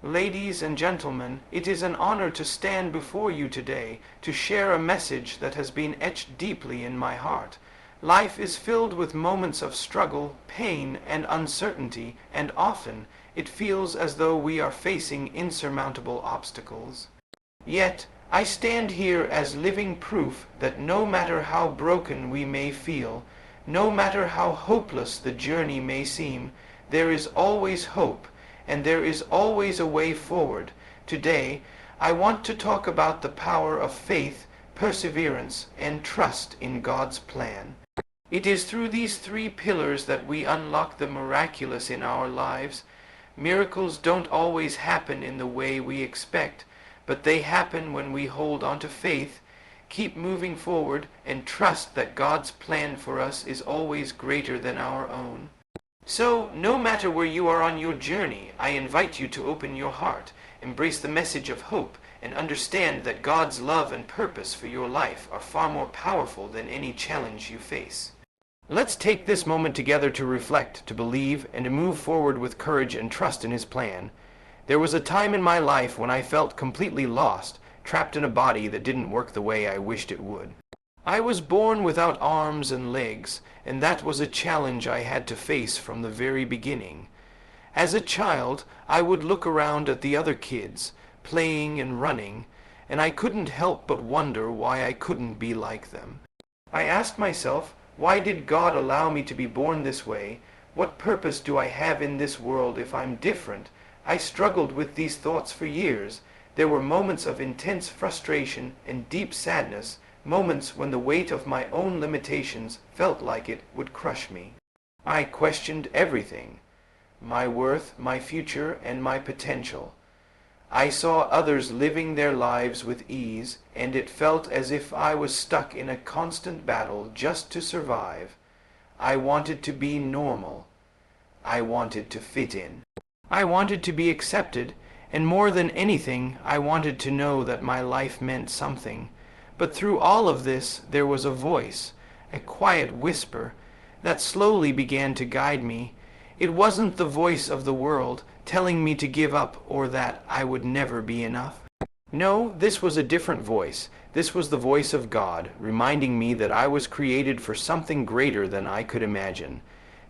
Ladies and gentlemen, it is an honor to stand before you today to share a message that has been etched deeply in my heart. Life is filled with moments of struggle, pain, and uncertainty, and often it feels as though we are facing insurmountable obstacles. Yet, I stand here as living proof that no matter how broken we may feel, no matter how hopeless the journey may seem, there is always hope, and there is always a way forward. Today, I want to talk about the power of faith, perseverance, and trust in God's plan. It is through these three pillars that we unlock the miraculous in our lives. Miracles don't always happen in the way we expect, but they happen when we hold on to faith, keep moving forward, and trust that God's plan for us is always greater than our own. So, no matter where you are on your journey, I invite you to open your heart, embrace the message of hope, and understand that God's love and purpose for your life are far more powerful than any challenge you face. Let's take this moment together to reflect, to believe, and to move forward with courage and trust in His plan. There was a time in my life when I felt completely lost, trapped in a body that didn't work the way I wished it would. I was born without arms and legs, and that was a challenge I had to face from the very beginning. As a child, I would look around at the other kids, playing and running, and I couldn't help but wonder why I couldn't be like them. I asked myself, why did God allow me to be born this way? What purpose do I have in this world if I'm different? I struggled with these thoughts for years. There were moments of intense frustration and deep sadness, moments when the weight of my own limitations felt like it would crush me. I questioned everything, my worth, my future, and my potential. I saw others living their lives with ease, and it felt as if I was stuck in a constant battle just to survive. I wanted to be normal. I wanted to fit in. I wanted to be accepted, and more than anything, I wanted to know that my life meant something. But through all of this, there was a voice, a quiet whisper, that slowly began to guide me. It wasn't the voice of the world telling me to give up or that I would never be enough. No, this was a different voice. This was the voice of God, reminding me that I was created for something greater than I could imagine.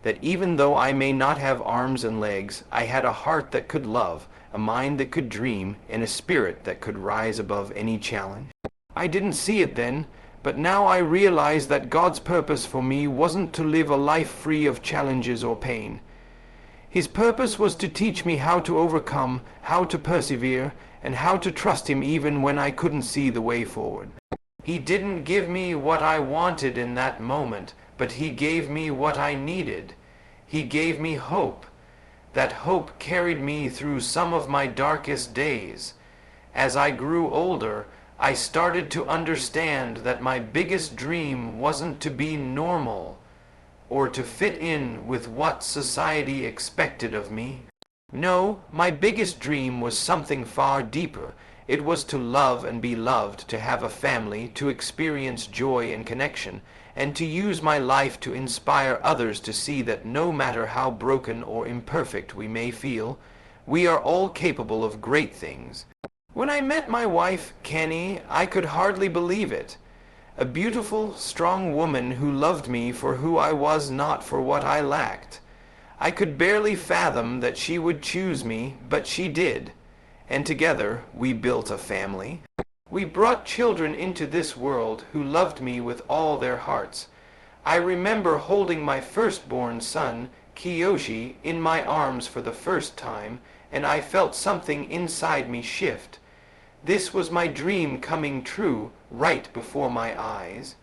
That even though I may not have arms and legs, I had a heart that could love, a mind that could dream, and a spirit that could rise above any challenge. I didn't see it then, but now I realize that God's purpose for me wasn't to live a life free of challenges or pain. His purpose was to teach me how to overcome, how to persevere, and how to trust Him even when I couldn't see the way forward. He didn't give me what I wanted in that moment, but He gave me what I needed. He gave me hope. That hope carried me through some of my darkest days. As I grew older, I started to understand that my biggest dream wasn't to be normal or to fit in with what society expected of me. No, my biggest dream was something far deeper. It was to love and be loved, to have a family, to experience joy and connection, and to use my life to inspire others to see that no matter how broken or imperfect we may feel, we are all capable of great things. When I met my wife, Kenny, I could hardly believe it. A beautiful, strong woman who loved me for who I was, not for what I lacked. I could barely fathom that she would choose me, but she did. And together we built a family. We brought children into this world who loved me with all their hearts. I remember holding my firstborn son, Kiyoshi, in my arms for the first time, and I felt something inside me shift. This was my dream coming true right before my eyes.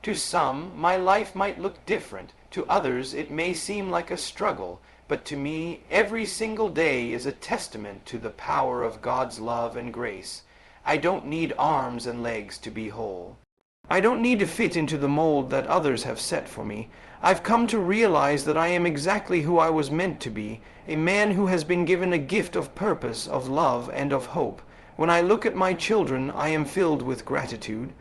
To some, my life might look different. To others, it may seem like a struggle. But to me, every single day is a testament to the power of God's love and grace. I don't need arms and legs to be whole. I don't need to fit into the mold that others have set for me. I've come to realize that I am exactly who I was meant to be, a man who has been given a gift of purpose, of love, and of hope. When I look at my children, I am filled with gratitude.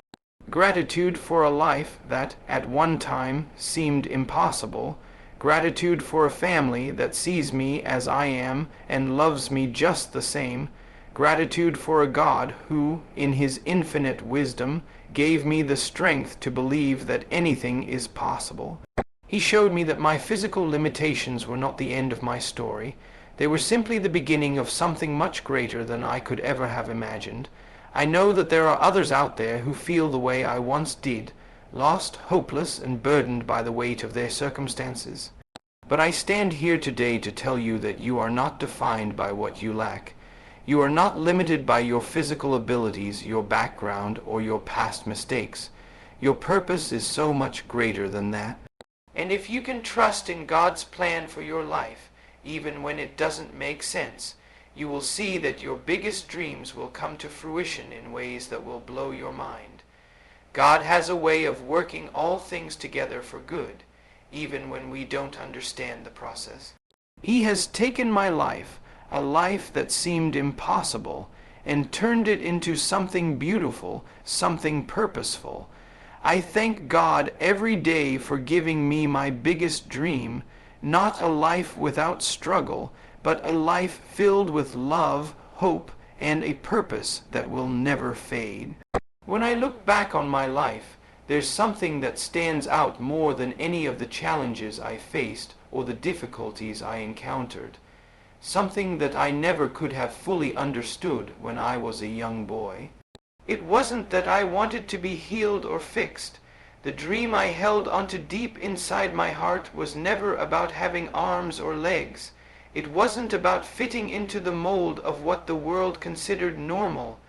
Gratitude for a life that, at one time, seemed impossible. gratitude for a family that sees me as I am and loves me just the same, gratitude for a God who, in his infinite wisdom, gave me the strength to believe that anything is possible. He showed me that my physical limitations were not the end of my story. They were simply the beginning of something much greater than I could ever have imagined. I know that there are others out there who feel the way I once did, lost, hopeless, and burdened by the weight of their circumstances. But I stand here today to tell you that you are not defined by what you lack. You are not limited by your physical abilities, your background, or your past mistakes. Your purpose is so much greater than that. And if you can trust in God's plan for your life, even when it doesn't make sense, you will see that your biggest dreams will come to fruition in ways that will blow your mind. God has a way of working all things together for good, even when we don't understand the process. He has taken my life, a life that seemed impossible, and turned it into something beautiful, something purposeful. I thank God every day for giving me my biggest dream, not a life without struggle, but a life filled with love, hope, and a purpose that will never fade. When I look back on my life, there's something that stands out more than any of the challenges I faced or the difficulties I encountered. Something that I never could have fully understood when I was a young boy. It wasn't that I wanted to be healed or fixed. The dream I held onto deep inside my heart was never about having arms or legs. It wasn't about fitting into the mold of what the world considered normal.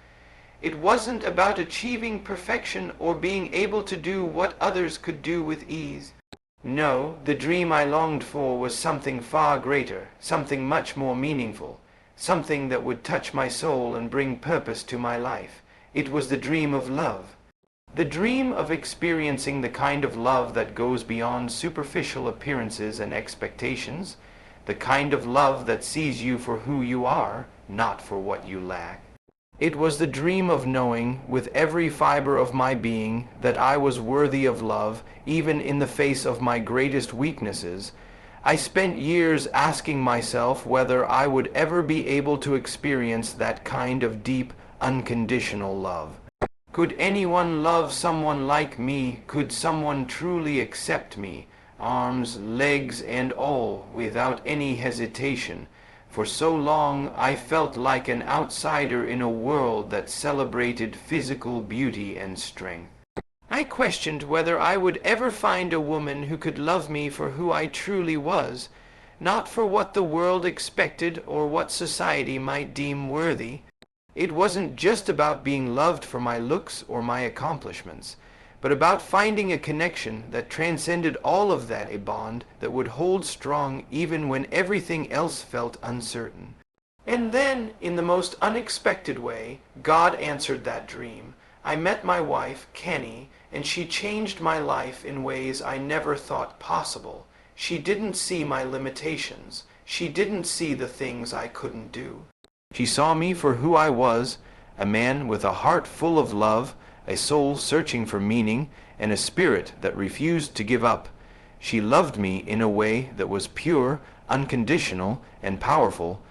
It wasn't about achieving perfection or being able to do what others could do with ease. No, the dream I longed for was something far greater, something much more meaningful, something that would touch my soul and bring purpose to my life. It was the dream of love. The dream of experiencing the kind of love that goes beyond superficial appearances and expectations, the kind of love that sees you for who you are, not for what you lack. It was the dream of knowing, with every fiber of my being, that I was worthy of love, even in the face of my greatest weaknesses. I spent years asking myself whether I would ever be able to experience that kind of deep, unconditional love. Could anyone love someone like me? Could someone truly accept me, arms, legs, and all, without any hesitation? For so long I felt like an outsider in a world that celebrated physical beauty and strength. I questioned whether I would ever find a woman who could love me for who I truly was, not for what the world expected or what society might deem worthy. It wasn't just about being loved for my looks or my accomplishments, but about finding a connection that transcended all of that, a bond that would hold strong even when everything else felt uncertain. And then, in the most unexpected way, God answered that dream. I met my wife, Kenny, and she changed my life in ways I never thought possible. She didn't see my limitations. She didn't see the things I couldn't do. She saw me for who I was, a man with a heart full of love, a soul searching for meaning, and a spirit that refused to give up. She loved me in a way that was pure, unconditional, and powerful.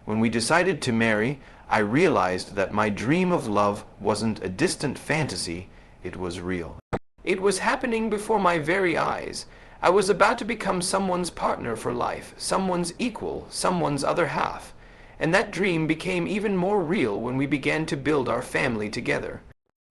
When we decided to marry, I realized that my dream of love wasn't a distant fantasy, it was real. It was happening before my very eyes. I was about to become someone's partner for life, someone's equal, someone's other half. And that dream became even more real when we began to build our family together.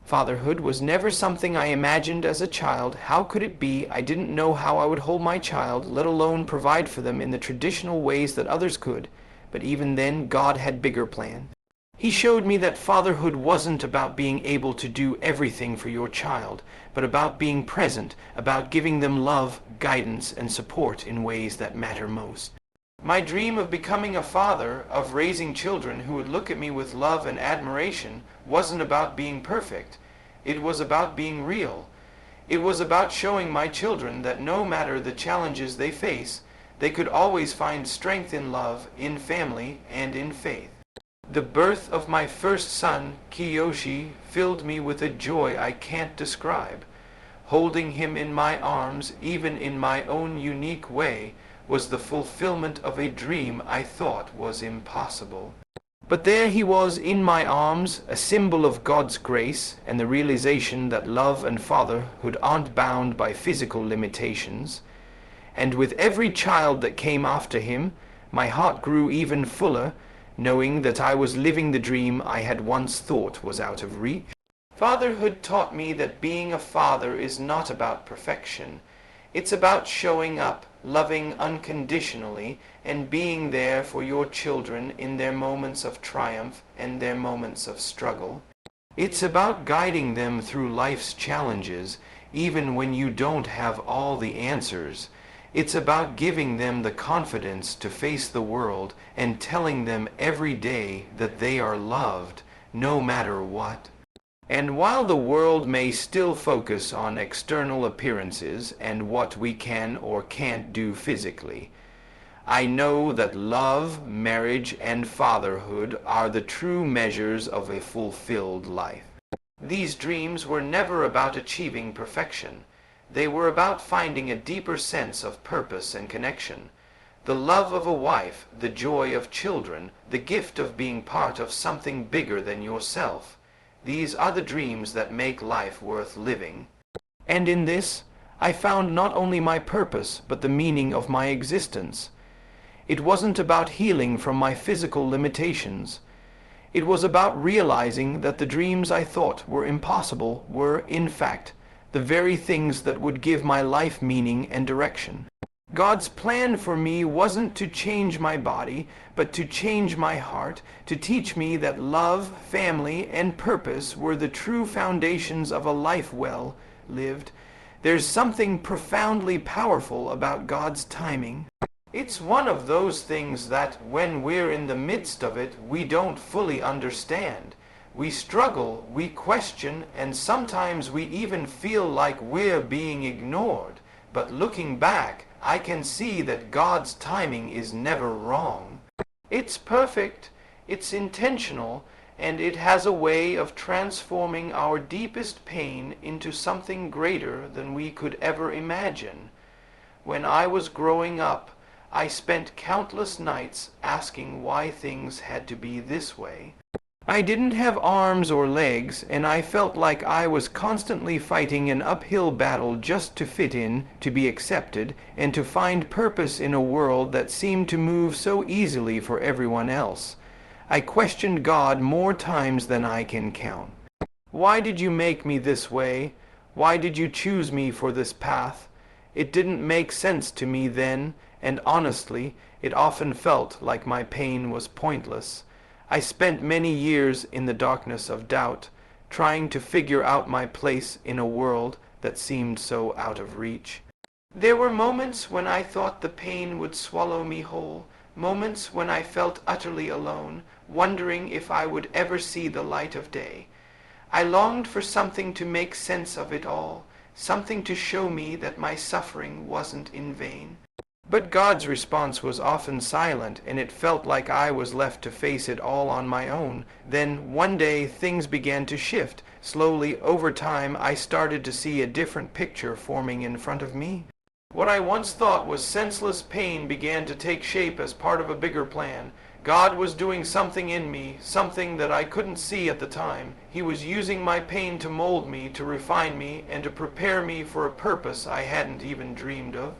Fatherhood was never something I imagined as a child. How could it be? I didn't know how I would hold my child, let alone provide for them in the traditional ways that others could. But even then, God had bigger plans. He showed me that fatherhood wasn't about being able to do everything for your child, but about being present, about giving them love, guidance, and support in ways that matter most. My dream of becoming a father, of raising children who would look at me with love and admiration, wasn't about being perfect. It was about being real. It was about showing my children that no matter the challenges they face, they could always find strength in love, in family, and in faith. The birth of my first son, Kiyoshi, filled me with a joy I can't describe. Holding him in my arms, even in my own unique way, was the fulfillment of a dream I thought was impossible. But there he was in my arms, a symbol of God's grace and the realization that love and fatherhood aren't bound by physical limitations. And with every child that came after him, my heart grew even fuller, knowing that I was living the dream I had once thought was out of reach. Fatherhood taught me that being a father is not about perfection. It's about showing up, loving unconditionally, and being there for your children in their moments of triumph and their moments of struggle. It's about guiding them through life's challenges, even when you don't have all the answers. It's about giving them the confidence to face the world and telling them every day that they are loved, no matter what. And while the world may still focus on external appearances and what we can or can't do physically, I know that love, marriage, and fatherhood are the true measures of a fulfilled life. These dreams were never about achieving perfection. They were about finding a deeper sense of purpose and connection. The love of a wife, the joy of children, the gift of being part of something bigger than yourself. These are the dreams that make life worth living. And in this, I found not only my purpose, but the meaning of my existence. It wasn't about healing from my physical limitations. It was about realizing that the dreams I thought were impossible were, in fact, the very things that would give my life meaning and direction. God's plan for me wasn't to change my body, but to change my heart, to teach me that love, family, and purpose were the true foundations of a life well lived. There's something profoundly powerful about God's timing. It's one of those things that, when we're in the midst of it, we don't fully understand. We struggle, we question, and sometimes we even feel like we're being ignored. But looking back, I can see that God's timing is never wrong. It's perfect, it's intentional, and it has a way of transforming our deepest pain into something greater than we could ever imagine. When I was growing up, I spent countless nights asking why things had to be this way. I didn't have arms or legs, and I felt like I was constantly fighting an uphill battle just to fit in, to be accepted, and to find purpose in a world that seemed to move so easily for everyone else. I questioned God more times than I can count. Why did you make me this way? Why did you choose me for this path? It didn't make sense to me then, and honestly, it often felt like my pain was pointless. I spent many years in the darkness of doubt, trying to figure out my place in a world that seemed so out of reach. There were moments when I thought the pain would swallow me whole, moments when I felt utterly alone, wondering if I would ever see the light of day. I longed for something to make sense of it all, something to show me that my suffering wasn't in vain. But God's response was often silent, and it felt like I was left to face it all on my own. Then, one day, things began to shift. Slowly, over time, I started to see a different picture forming in front of me. What I once thought was senseless pain began to take shape as part of a bigger plan. God was doing something in me, something that I couldn't see at the time. He was using my pain to mold me, to refine me, and to prepare me for a purpose I hadn't even dreamed of.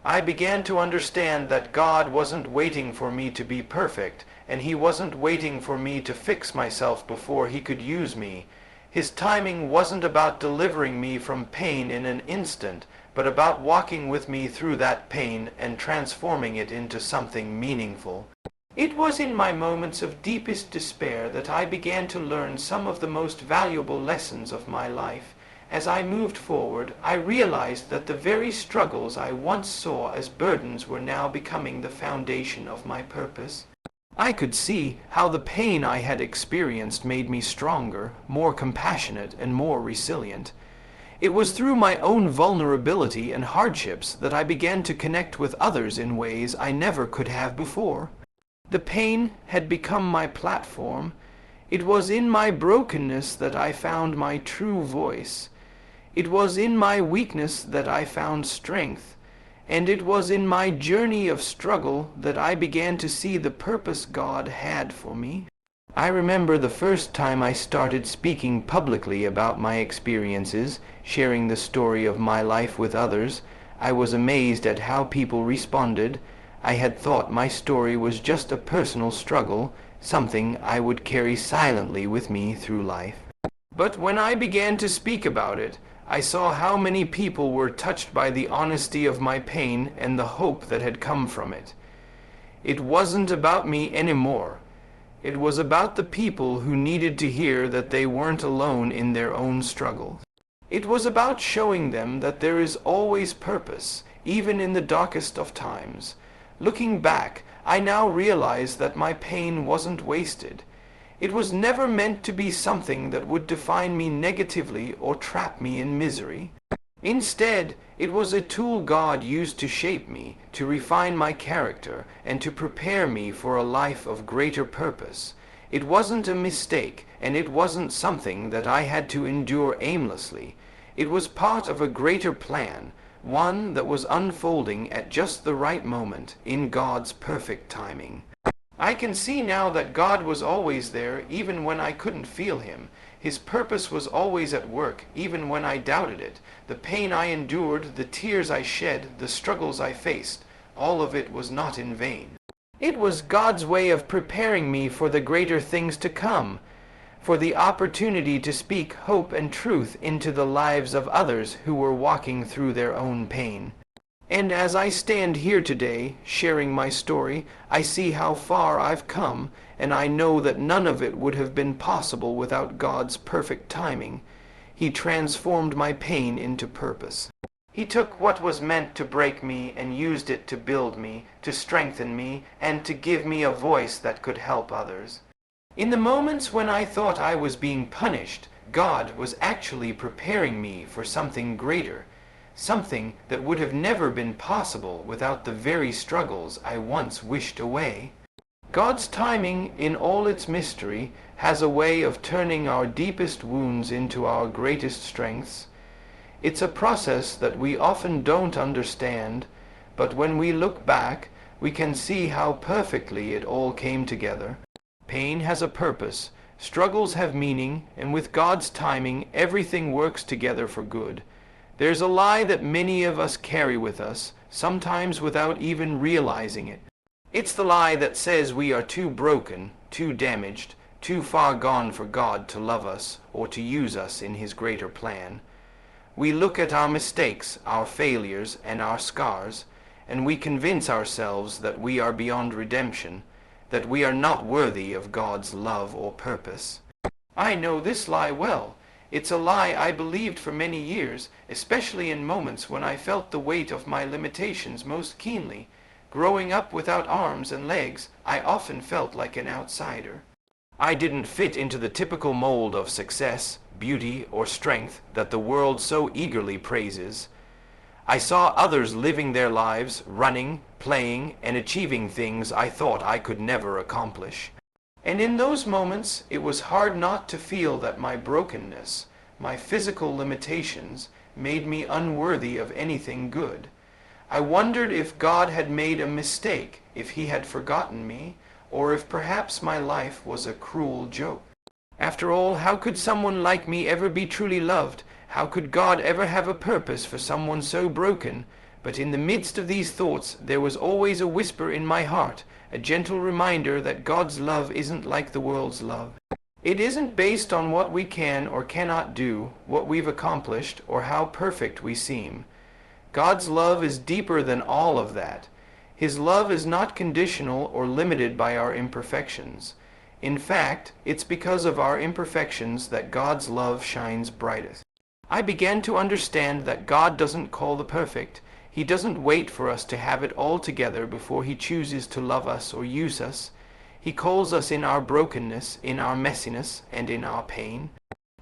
I began to understand that God wasn't waiting for me to be perfect, and He wasn't waiting for me to fix myself before He could use me. His timing wasn't about delivering me from pain in an instant, but about walking with me through that pain and transforming it into something meaningful. It was in my moments of deepest despair that I began to learn some of the most valuable lessons of my life. As I moved forward, I realized that the very struggles I once saw as burdens were now becoming the foundation of my purpose. I could see how the pain I had experienced made me stronger, more compassionate, and more resilient. It was through my own vulnerability and hardships that I began to connect with others in ways I never could have before. The pain had become my platform. It was in my brokenness that I found my true voice. It was in my weakness that I found strength, And it was in my journey of struggle that I began to see the purpose God had for me. I remember the first time I started speaking publicly about my experiences, sharing the story of my life with others. I was amazed at how people responded. I had thought my story was just a personal struggle, something I would carry silently with me through life. But when I began to speak about it, I saw how many people were touched by the honesty of my pain and the hope that had come from it. It wasn't about me anymore. It was about the people who needed to hear that they weren't alone in their own struggle. It was about showing them that there is always purpose, even in the darkest of times. Looking back, I now realize that my pain wasn't wasted. It was never meant to be something that would define me negatively or trap me in misery. Instead, it was a tool God used to shape me, to refine my character, and to prepare me for a life of greater purpose. It wasn't a mistake, and it wasn't something that I had to endure aimlessly. It was part of a greater plan, one that was unfolding at just the right moment, in God's perfect timing. I can see now that God was always there, even when I couldn't feel Him. His purpose was always at work, even when I doubted it. The pain I endured, the tears I shed, the struggles I faced, all of it was not in vain. It was God's way of preparing me for the greater things to come, for the opportunity to speak hope and truth into the lives of others who were walking through their own pain. And as I stand here today, sharing my story, I see how far I've come, and I know that none of it would have been possible without God's perfect timing. He transformed my pain into purpose. He took what was meant to break me and used it to build me, to strengthen me, and to give me a voice that could help others. In the moments when I thought I was being punished, God was actually preparing me for something greater. Something that would have never been possible without the very struggles I once wished away. God's timing, in all its mystery, has a way of turning our deepest wounds into our greatest strengths. It's a process that we often don't understand, but when we look back, we can see how perfectly it all came together. Pain has a purpose, struggles have meaning, and with God's timing, everything works together for good. There's a lie that many of us carry with us, sometimes without even realizing it. It's the lie that says we are too broken, too damaged, too far gone for God to love us or to use us in His greater plan. We look at our mistakes, our failures, and our scars, and we convince ourselves that we are beyond redemption, that we are not worthy of God's love or purpose. I know this lie well. It's a lie I believed for many years, especially in moments when I felt the weight of my limitations most keenly. Growing up without arms and legs, I often felt like an outsider. I didn't fit into the typical mold of success, beauty, or strength that the world so eagerly praises. I saw others living their lives, running, playing, and achieving things I thought I could never accomplish. And in those moments, it was hard not to feel that my brokenness, my physical limitations, made me unworthy of anything good. I wondered if God had made a mistake, if He had forgotten me, or if perhaps my life was a cruel joke. After all, how could someone like me ever be truly loved? How could God ever have a purpose for someone so broken? But in the midst of these thoughts, there was always a whisper in my heart, a gentle reminder that God's love isn't like the world's love. It isn't based on what we can or cannot do, what we've accomplished, or how perfect we seem. God's love is deeper than all of that. His love is not conditional or limited by our imperfections. In fact, it's because of our imperfections that God's love shines brightest. I began to understand that God doesn't call the perfect. He doesn't wait for us to have it all together before He chooses to love us or use us. He calls us in our brokenness, in our messiness, and in our pain.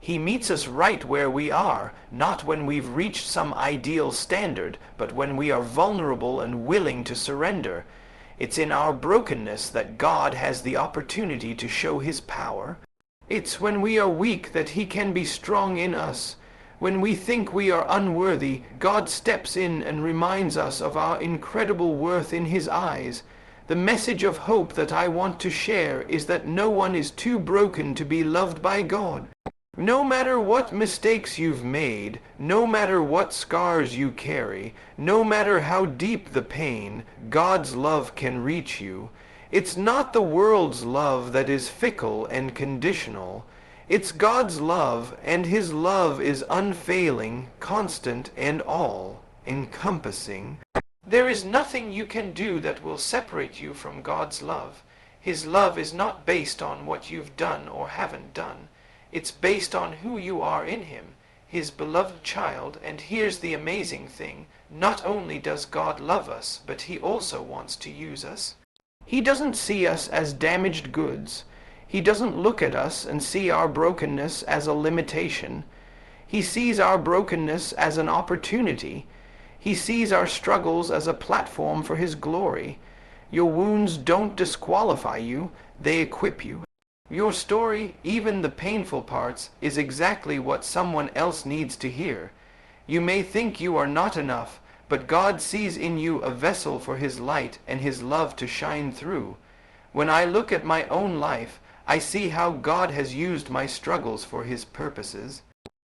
He meets us right where we are, not when we've reached some ideal standard, but when we are vulnerable and willing to surrender. It's in our brokenness that God has the opportunity to show His power. It's when we are weak that He can be strong in us. When we think we are unworthy, God steps in and reminds us of our incredible worth in His eyes. The message of hope that I want to share is that no one is too broken to be loved by God. No matter what mistakes you've made, no matter what scars you carry, no matter how deep the pain, God's love can reach you. It's not the world's love that is fickle and conditional. It's God's love, and His love is unfailing, constant, and all-encompassing. There is nothing you can do that will separate you from God's love. His love is not based on what you've done or haven't done. It's based on who you are in Him, His beloved child. And here's the amazing thing. Not only does God love us, but He also wants to use us. He doesn't see us as damaged goods. He doesn't look at us and see our brokenness as a limitation. He sees our brokenness as an opportunity. He sees our struggles as a platform for His glory. Your wounds don't disqualify you, they equip you. Your story, even the painful parts, is exactly what someone else needs to hear. You may think you are not enough, but God sees in you a vessel for His light and His love to shine through. When I look at my own life, I see how God has used my struggles for His purposes.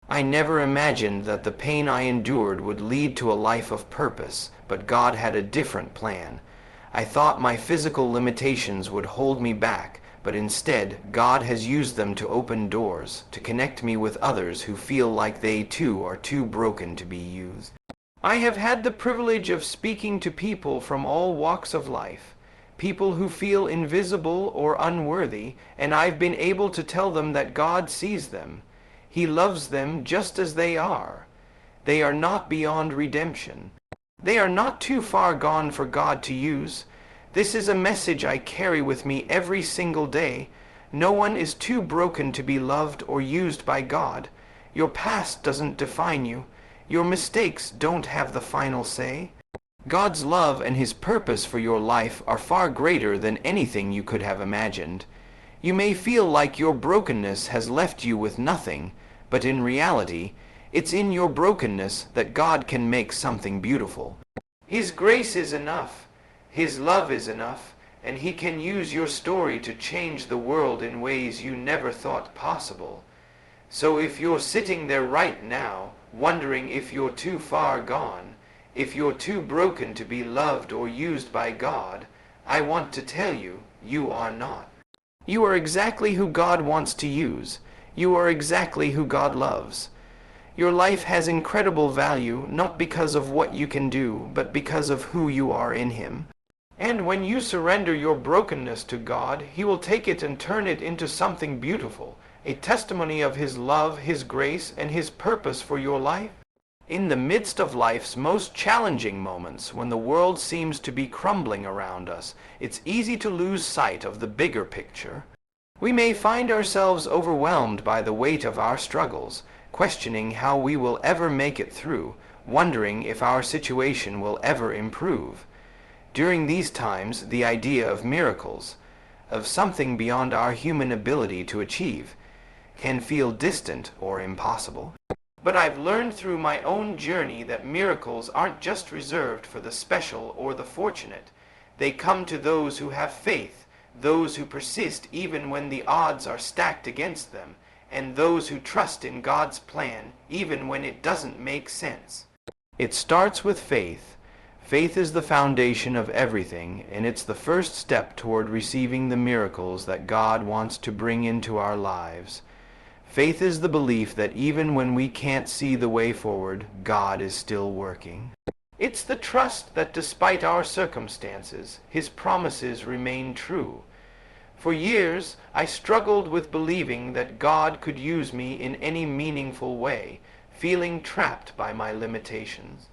I never imagined that the pain I endured would lead to a life of purpose, but God had a different plan. I thought my physical limitations would hold me back, but instead, God has used them to open doors, to connect me with others who feel like they too are too broken to be used. I have had the privilege of speaking to people from all walks of life, people who feel invisible or unworthy, and I've been able to tell them that God sees them. He loves them just as they are. They are not beyond redemption. They are not too far gone for God to use. This is a message I carry with me every single day. No one is too broken to be loved or used by God. Your past doesn't define you. Your mistakes don't have the final say. God's love and His purpose for your life are far greater than anything you could have imagined. You may feel like your brokenness has left you with nothing, but in reality, it's in your brokenness that God can make something beautiful. His grace is enough. His love is enough, and He can use your story to change the world in ways you never thought possible. So if you're sitting there right now, wondering if you're too far gone, if you're too broken to be loved or used by God, I want to tell you, you are not. You are exactly who God wants to use. You are exactly who God loves. Your life has incredible value, not because of what you can do, but because of who you are in Him. And when you surrender your brokenness to God, He will take it and turn it into something beautiful, a testimony of His love, His grace, and His purpose for your life. In the midst of life's most challenging moments, when the world seems to be crumbling around us, it's easy to lose sight of the bigger picture. We may find ourselves overwhelmed by the weight of our struggles, questioning how we will ever make it through, wondering if our situation will ever improve. During these times, the idea of miracles, of something beyond our human ability to achieve, can feel distant or impossible. But I've learned through my own journey that miracles aren't just reserved for the special or the fortunate. They come to those who have faith, those who persist even when the odds are stacked against them, and those who trust in God's plan even when it doesn't make sense. It starts with faith. Faith is the foundation of everything, and it's the first step toward receiving the miracles that God wants to bring into our lives. Faith is the belief that even when we can't see the way forward, God is still working. It's the trust that despite our circumstances, His promises remain true. For years, I struggled with believing that God could use me in any meaningful way, feeling trapped by my limitations.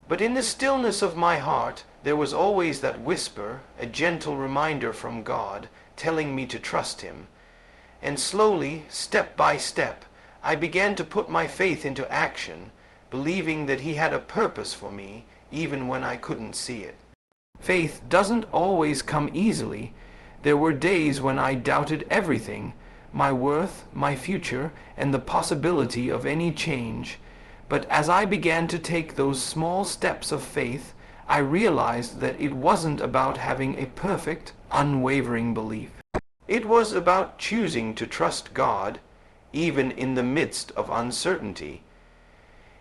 But in the stillness of my heart, there was always that whisper, a gentle reminder from God, telling me to trust Him. And slowly, step by step, I began to put my faith into action, believing that He had a purpose for me, even when I couldn't see it. Faith doesn't always come easily. There were days when I doubted everything, my worth, my future, and the possibility of any change. But as I began to take those small steps of faith, I realized that it wasn't about having a perfect, unwavering belief. It was about choosing to trust God, even in the midst of uncertainty.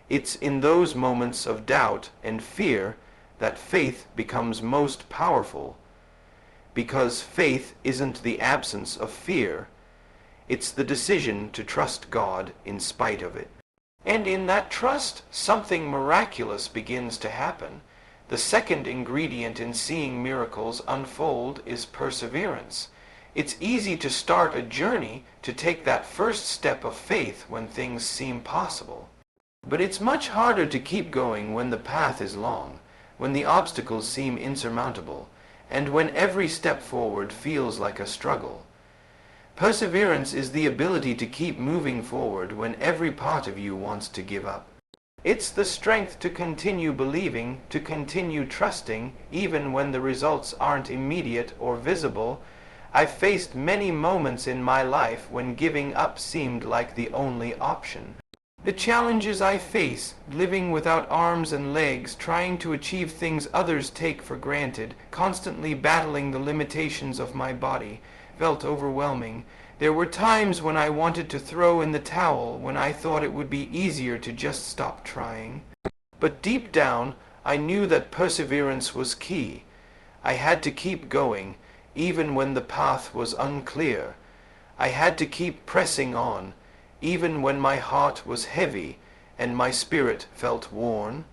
It's in those moments of doubt and fear that faith becomes most powerful, because faith isn't the absence of fear, it's the decision to trust God in spite of it. And in that trust, something miraculous begins to happen. The second ingredient in seeing miracles unfold is perseverance. It's easy to start a journey, to take that first step of faith when things seem possible. But it's much harder to keep going when the path is long, when the obstacles seem insurmountable, and when every step forward feels like a struggle. Perseverance is the ability to keep moving forward when every part of you wants to give up. It's the strength to continue believing, to continue trusting, even when the results aren't immediate or visible. I've faced many moments in my life when giving up seemed like the only option. The challenges I face, living without arms and legs, trying to achieve things others take for granted, constantly battling the limitations of my body, felt overwhelming. There were times when I wanted to throw in the towel, when I thought it would be easier to just stop trying. But deep down, I knew that perseverance was key. I had to keep going, even when the path was unclear. I had to keep pressing on, even when my heart was heavy and my spirit felt worn.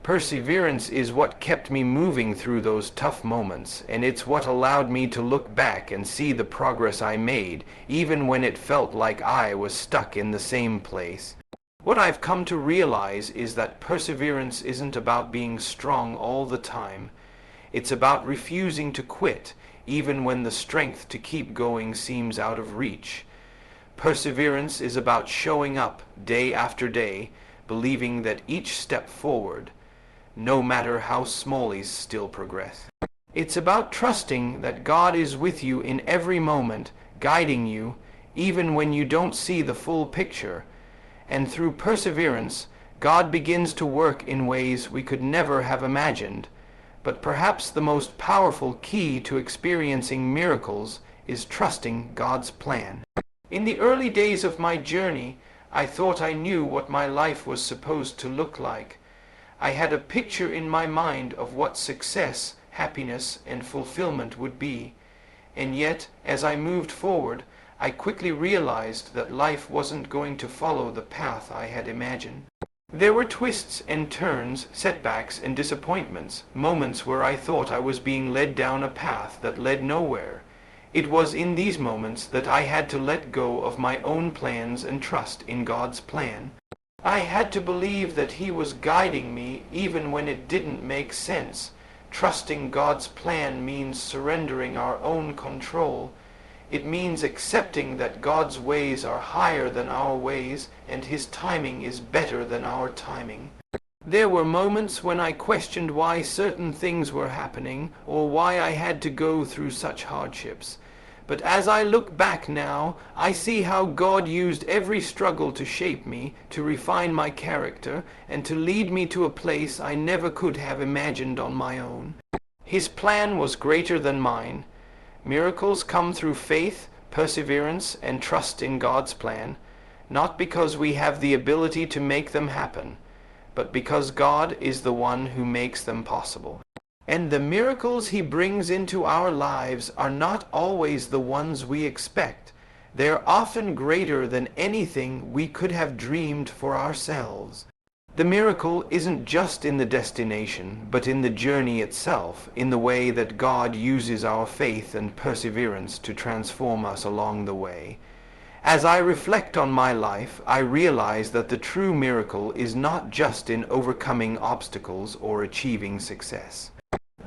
Perseverance is what kept me moving through those tough moments, and it's what allowed me to look back and see the progress I made, even when it felt like I was stuck in the same place. What I've come to realize is that perseverance isn't about being strong all the time. It's about refusing to quit, even when the strength to keep going seems out of reach. Perseverance is about showing up day after day, believing that each step forward, no matter how small, is still progress. It's about trusting that God is with you in every moment, guiding you, even when you don't see the full picture. And through perseverance, God begins to work in ways we could never have imagined. But perhaps the most powerful key to experiencing miracles is trusting God's plan. In the early days of my journey, I thought I knew what my life was supposed to look like. I had a picture in my mind of what success, happiness, and fulfillment would be. And yet, as I moved forward, I quickly realized that life wasn't going to follow the path I had imagined. There were twists and turns, setbacks and disappointments, moments where I thought I was being led down a path that led nowhere. It was in these moments that I had to let go of my own plans and trust in God's plan. I had to believe that He was guiding me even when it didn't make sense. Trusting God's plan means surrendering our own control. It means accepting that God's ways are higher than our ways and His timing is better than our timing. There were moments when I questioned why certain things were happening or why I had to go through such hardships. But as I look back now, I see how God used every struggle to shape me, to refine my character, and to lead me to a place I never could have imagined on my own. His plan was greater than mine. Miracles come through faith, perseverance, and trust in God's plan, not because we have the ability to make them happen, but because God is the one who makes them possible. And the miracles He brings into our lives are not always the ones we expect. They're often greater than anything we could have dreamed for ourselves. The miracle isn't just in the destination, but in the journey itself, in the way that God uses our faith and perseverance to transform us along the way. As I reflect on my life, I realize that the true miracle is not just in overcoming obstacles or achieving success.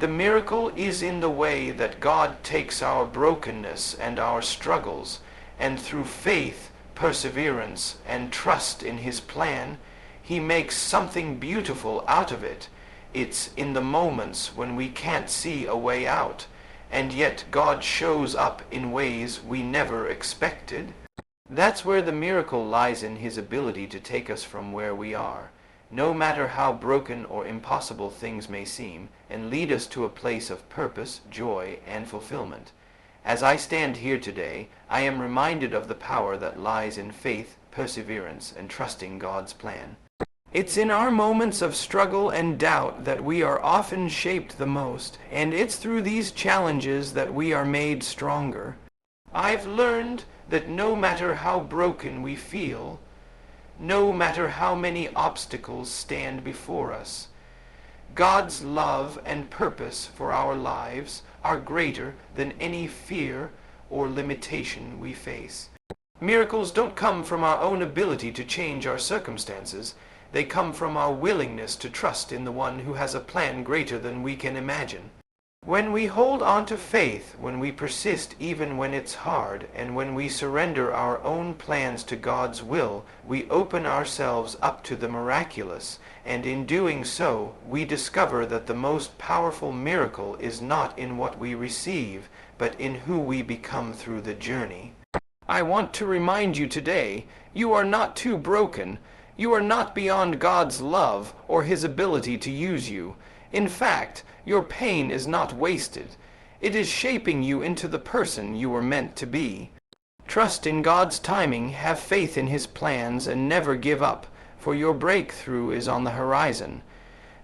The miracle is in the way that God takes our brokenness and our struggles, and through faith, perseverance, and trust in His plan, He makes something beautiful out of it. It's in the moments when we can't see a way out, and yet God shows up in ways we never expected. That's where the miracle lies, in His ability to take us from where we are, no matter how broken or impossible things may seem, and lead us to a place of purpose, joy, and fulfillment. As I stand here today, I am reminded of the power that lies in faith, perseverance, and trusting God's plan. It's in our moments of struggle and doubt that we are often shaped the most, and it's through these challenges that we are made stronger. I've learned that no matter how broken we feel, no matter how many obstacles stand before us, God's love and purpose for our lives are greater than any fear or limitation we face. Miracles don't come from our own ability to change our circumstances. They come from our willingness to trust in the one who has a plan greater than we can imagine. When we hold on to faith, when we persist even when it's hard, and when we surrender our own plans to God's will, we open ourselves up to the miraculous, and in doing so, we discover that the most powerful miracle is not in what we receive, but in who we become through the journey. I want to remind you today, you are not too broken. You are not beyond God's love or His ability to use you. In fact, your pain is not wasted. It is shaping you into the person you were meant to be. Trust in God's timing, have faith in His plans, and never give up, for your breakthrough is on the horizon.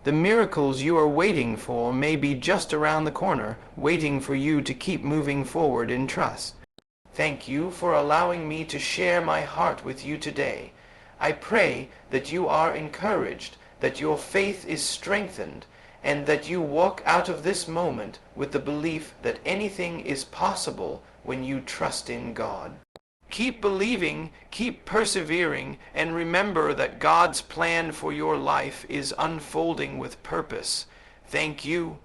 The miracles you are waiting for may be just around the corner, waiting for you to keep moving forward in trust. Thank you for allowing me to share my heart with you today. I pray that you are encouraged, that your faith is strengthened, and that you walk out of this moment with the belief that anything is possible when you trust in God. Keep believing, keep persevering, and remember that God's plan for your life is unfolding with purpose. Thank you.